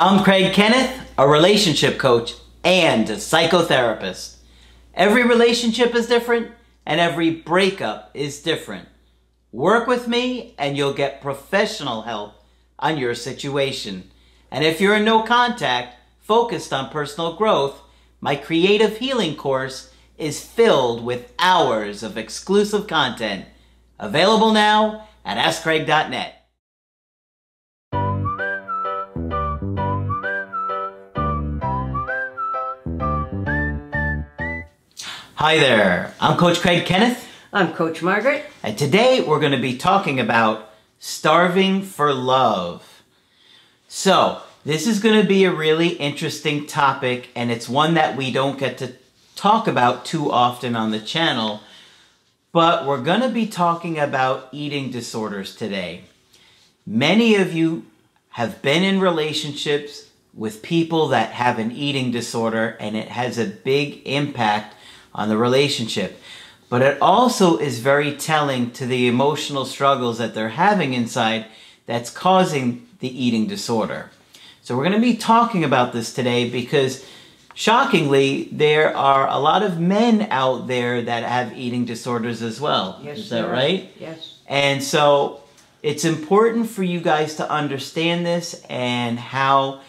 I'm Craig Kenneth, a relationship coach and a psychotherapist. Every relationship is different and every breakup is different. Work with me and you'll get professional help on your situation. And if you're in no contact, focused on personal growth, my creative healing course is filled with hours of exclusive content. Available now at AskCraig.net. Hi there, I'm Coach Craig Kenneth. I'm Coach Margaret. And today we're going to be talking about starving for love. So, this is going to be a really interesting topic, and it's one that we don't get to talk about too often on the channel. But we're going to be talking about eating disorders today. Many of you have been in relationships with people that have an eating disorder, and it has a big impact on the relationship. But it also is very telling to the emotional struggles that they're having inside that's causing the eating disorder. So we're going to be talking about this today because, shockingly, there are a lot of men out there that have eating disorders as well. Yes, is that right? Yes. And so it's important for you guys to understand this and how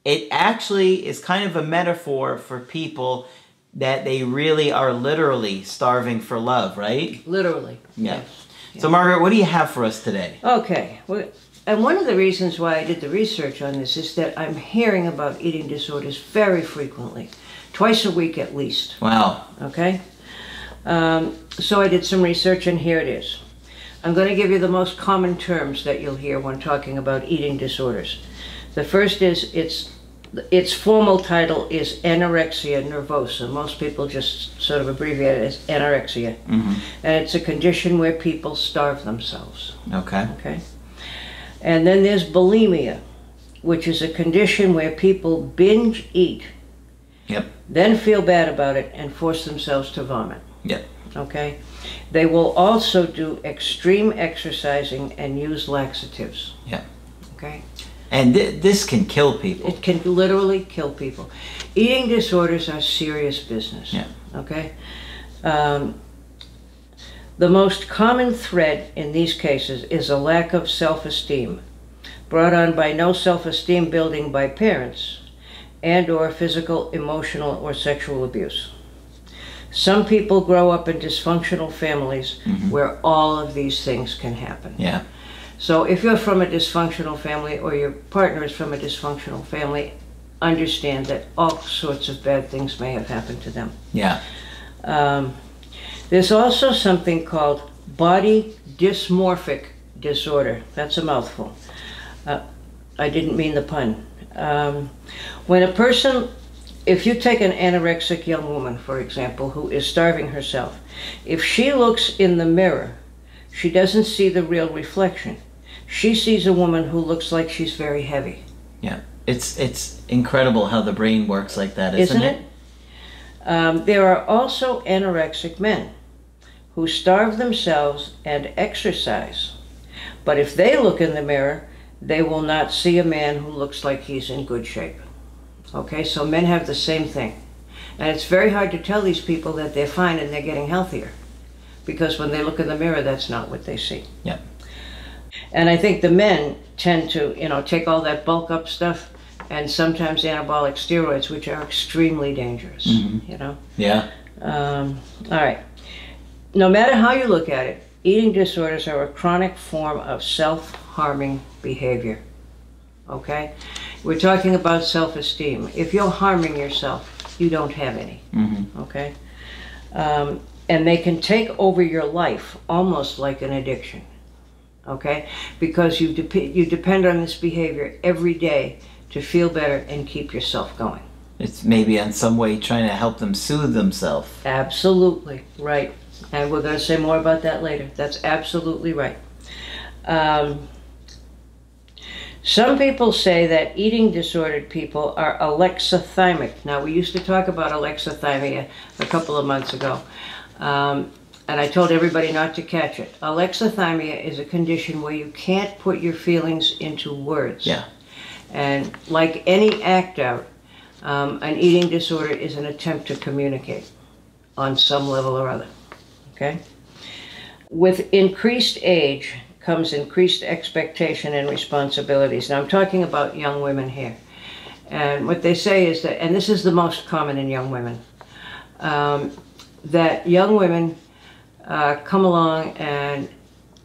it actually is kind of a metaphor for people that they really are literally starving for love, right? Literally. Yeah. Yes. So Margaret, what do you have for us today? Okay. Well, and one of the reasons why I did the research on this is that I'm hearing about eating disorders very frequently. Twice a week at least. Wow. Okay? So I did some research and here it is. I'm going to give you the most common terms that you'll hear when talking about eating disorders. The first is, its formal title is Anorexia Nervosa. Most people just sort of abbreviate it as anorexia. Mm-hmm. And it's a condition where people starve themselves. Okay. Okay. And then there's bulimia, which is a condition where people binge eat, Yep. then feel bad about it and force themselves to vomit. Yep. Okay. They will also do extreme exercising and use laxatives. Yep. Okay. And this can kill people. It can literally kill people. Eating disorders are serious business. Yeah. Okay? The most common thread in these cases is a lack of self-esteem, brought on by no self-esteem building by parents and or physical, emotional, or sexual abuse. Some people grow up in dysfunctional families where all of these things can happen. Yeah. So if you're from a dysfunctional family or your partner is from a dysfunctional family, understand that all sorts of bad things may have happened to them. Yeah. There's also something called body dysmorphic disorder. That's a mouthful. I didn't mean the pun. When a person, if you take an anorexic young woman, for example, who is starving herself, if she looks in the mirror, she doesn't see the real reflection. She sees a woman who looks like she's very heavy. Yeah. It's incredible how the brain works like that, isn't it? There are also anorexic men who starve themselves and exercise. But if they look in the mirror, they will not see a man who looks like he's in good shape. Okay, so men have the same thing. And it's very hard to tell these people that they're fine and they're getting healthier. Because when they look in the mirror, that's not what they see. Yep. And I think the men tend to, take all that bulk up stuff and sometimes anabolic steroids, which are extremely dangerous, Yeah. All right. No matter how you look at it, eating disorders are a chronic form of self-harming behavior. Okay? We're talking about self-esteem. If you're harming yourself, you don't have any. Okay? And they can take over your life almost like an addiction, okay? Because you depend on this behavior every day to feel better and keep yourself going. It's maybe in some way trying to help them soothe themselves. Absolutely, right. And we're going to say more about that later. That's absolutely right. Some people say that eating disordered people are alexithymic. Now, we used to talk about alexithymia a couple of months ago. And I told everybody not to catch it. Alexithymia is a condition where you can't put your feelings into words. Yeah. And like any act out, an eating disorder is an attempt to communicate on some level or other, okay? With increased age comes increased expectation and responsibilities. Now I'm talking about young women here. And what they say is that, and this is the most common in young women, that young women come along and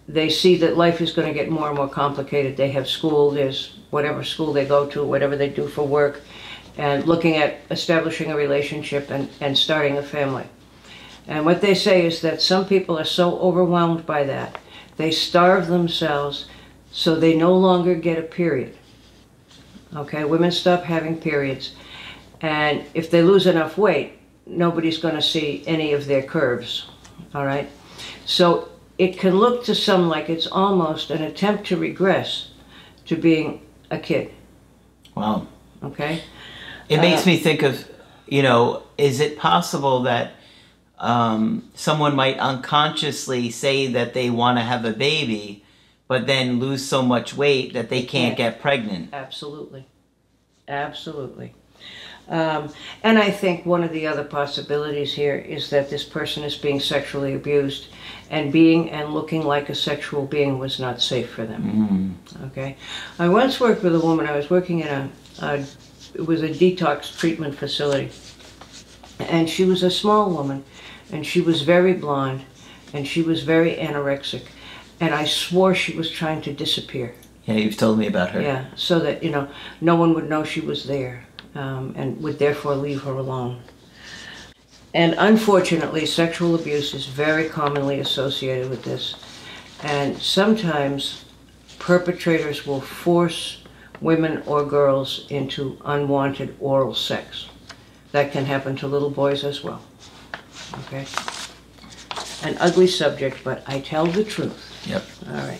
they see that life is going to get more and more complicated. They have school, there's whatever school they go to, whatever they do for work, and looking at establishing a relationship and starting a family. And what they say is that some people are so overwhelmed by that, they starve themselves so they no longer get a period. Okay, women stop having periods, and if they lose enough weight, nobody's going to see any of their curves, all right? So it can look to some like it's almost an attempt to regress to being a kid. Wow. Okay? It makes me think of, you know, is it possible that someone might unconsciously say that they want to have a baby, but then lose so much weight that they can't get pregnant? Absolutely. Absolutely. And I think one of the other possibilities here is that this person is being sexually abused, and being and looking like a sexual being was not safe for them. Okay? I once worked with a woman. I was working in it was a detox treatment facility, and she was a small woman, and she was very blonde, and she was very anorexic, and I swore she was trying to disappear. Yeah, you've told me about her. Yeah, so that, you know, no one would know she was there, and would therefore leave her alone. And unfortunately, sexual abuse is very commonly associated with this, and sometimes perpetrators will force women or girls into unwanted oral sex. That can happen to little boys as well. Okay? An ugly subject, but I tell the truth. Yep. All right.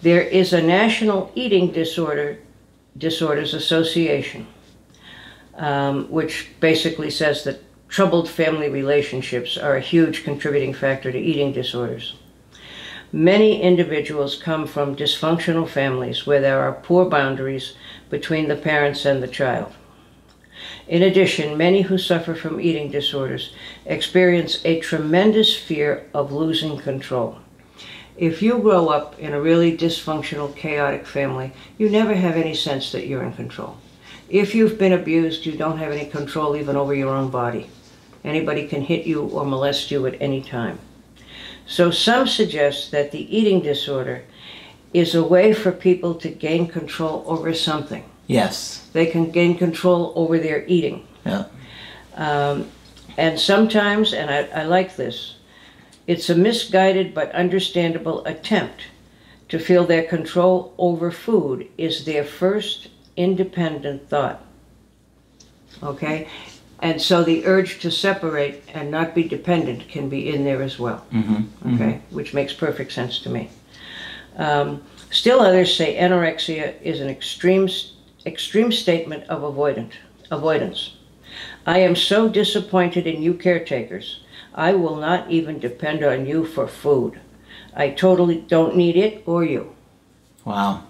There is a National Eating Disorders Association, which basically says that troubled family relationships are a huge contributing factor to eating disorders. Many individuals come from dysfunctional families where there are poor boundaries between the parents and the child. In addition, many who suffer from eating disorders experience a tremendous fear of losing control. If you grow up in a really dysfunctional, chaotic family, you never have any sense that you're in control. If you've been abused, you don't have any control even over your own body. Anybody can hit you or molest you at any time. So some suggest that the eating disorder is a way for people to gain control over something. Yes. They can gain control over their eating. Yeah. And sometimes, and I like this, it's a misguided but understandable attempt to feel their control over food is their first independent thought. Okay? And so the urge to separate and not be dependent can be in there as well. Okay? Which makes perfect sense to me. Still others say anorexia is an extreme statement of avoidance. I am so disappointed in you caretakers. I will not even depend on you for food. I totally don't need it or you. Wow.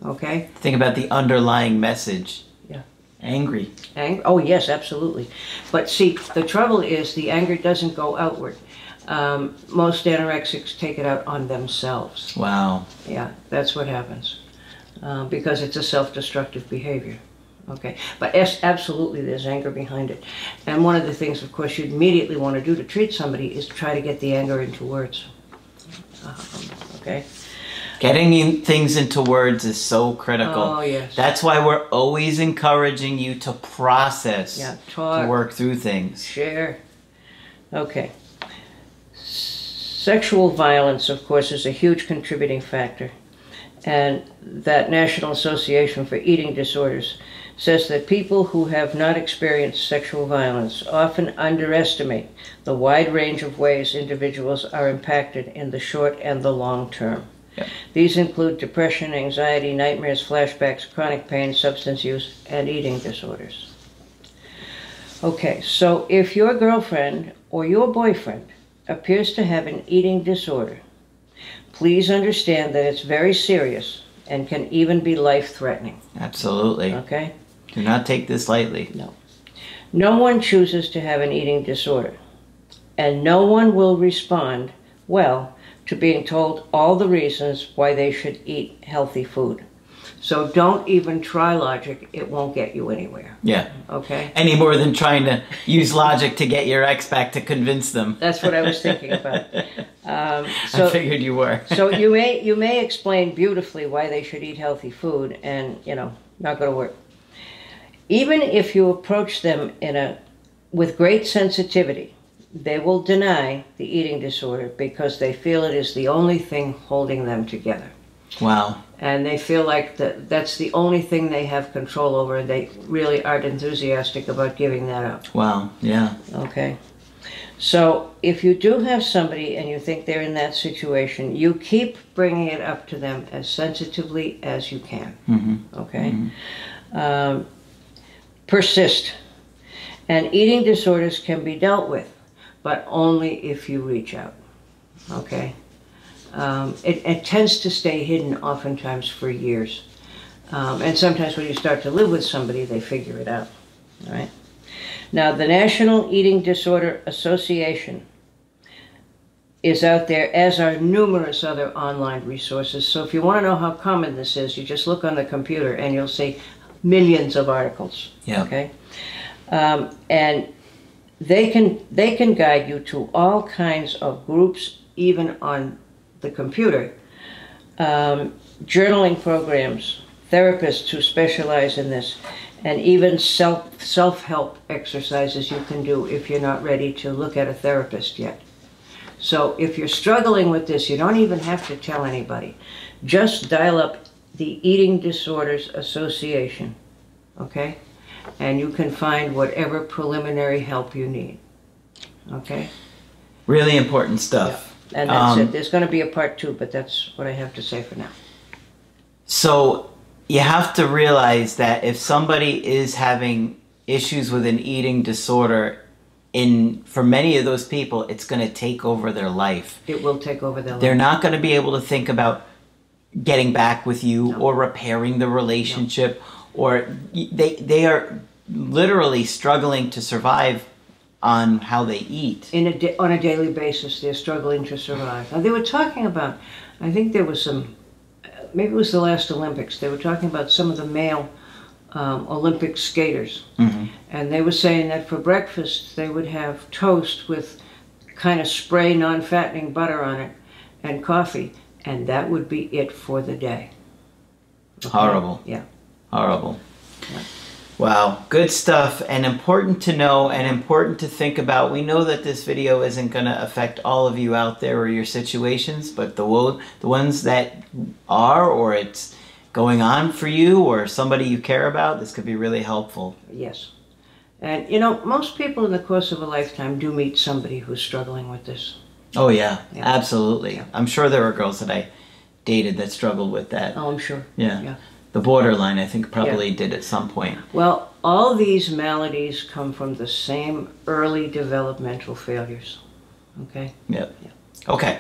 Okay? Think about the underlying message. Yeah. Angry. Oh, yes, absolutely. But see, the trouble is the anger doesn't go outward. Most anorexics take it out on themselves. Wow. Yeah, that's what happens. Because it's a self-destructive behavior. Okay, but absolutely there's anger behind it. And one of the things, of course, you'd immediately want to do to treat somebody is try to get the anger into words. Okay? Getting things into words is so critical. Oh, yes. That's why we're always encouraging you to process, talk, to work through things. Share. Okay. Sexual violence, of course, is a huge contributing factor. And that National Association for Eating Disorders says that people who have not experienced sexual violence often underestimate the wide range of ways individuals are impacted in the short and the long term. Yep. These include depression, anxiety, nightmares, flashbacks, chronic pain, substance use, and eating disorders. Okay, so if your girlfriend or your boyfriend appears to have an eating disorder, please understand that it's very serious and can even be life-threatening. Absolutely. Okay? Do not take this lightly. No. No one chooses to have an eating disorder, and no one will respond well to being told all the reasons why they should eat healthy food. So don't even try logic. It won't get you anywhere. Yeah. Okay? Any more than trying to use logic to get your ex back to convince them. That's what I was thinking about. I figured you were. So you may explain beautifully why they should eat healthy food, and, you know, not going to work. Even if you approach them with great sensitivity, they will deny the eating disorder because they feel it is the only thing holding them together. Wow. And they feel like that's the only thing they have control over, and they really aren't enthusiastic about giving that up. Wow, yeah. Okay. So if you do have somebody and you think they're in that situation, you keep bringing it up to them as sensitively as you can. Mm-hmm. Okay? Mm-hmm. Persist. And eating disorders can be dealt with, but only if you reach out. Okay? It tends to stay hidden oftentimes for years. And sometimes when you start to live with somebody, they figure it out. All right? Now, the National Eating Disorder Association is out there, as are numerous other online resources. So if you want to know how common this is, you just look on the computer and you'll see millions of articles. Yeah. Okay? And they can guide you to all kinds of groups, even on the computer, journaling programs, therapists who specialize in this, and even self-help exercises you can do if you're not ready to look at a therapist yet. So if you're struggling with this, you don't even have to tell anybody. Just dial up the Eating Disorders Association, okay? And you can find whatever preliminary help you need, okay? Really important stuff. Yeah. And that's it. There's going to be a part 2, but that's what I have to say for now. So you have to realize that if somebody is having issues with an eating disorder, for many of those people, it's going to take over their life. It will take over their life. They're not going to be able to think about getting back with you or repairing the relationship, or they are literally struggling to survive on how they eat. On a daily basis, they're struggling to survive. Now, they were talking about, I think there was some, maybe it was the last Olympics, they were talking about some of the male Olympic skaters. Mm-hmm. And they were saying that for breakfast, they would have toast with kind of spray non-fattening butter on it and coffee, and that would be it for the day. Okay? Horrible. Yeah. Horrible. Yeah. Wow, good stuff, and important to know and important to think about. We know that this video isn't going to affect all of you out there or your situations, but the ones that are, or it's going on for you or somebody you care about, this could be really helpful. Yes. And, you know, most people in the course of a lifetime do meet somebody who's struggling with this. Oh, yeah, absolutely. Yeah. I'm sure there were girls that I dated that struggled with that. Oh, I'm sure. Yeah. The borderline, I think, probably did at some point. Well, all these maladies come from the same early developmental failures. Okay? Yep. Yeah. Okay.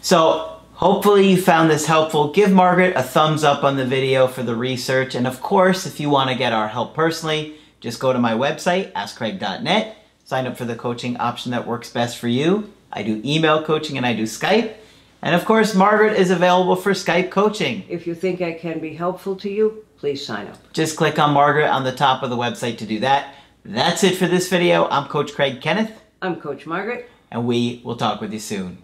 So, hopefully you found this helpful. Give Margaret a thumbs up on the video for the research. And of course, if you want to get our help personally, just go to my website, askcraig.net. Sign up for the coaching option that works best for you. I do email coaching and I do Skype. And of course, Margaret is available for Skype coaching. If you think I can be helpful to you, please sign up. Just click on Margaret on the top of the website to do that. That's it for this video. I'm Coach Craig Kenneth. I'm Coach Margaret. And we will talk with you soon.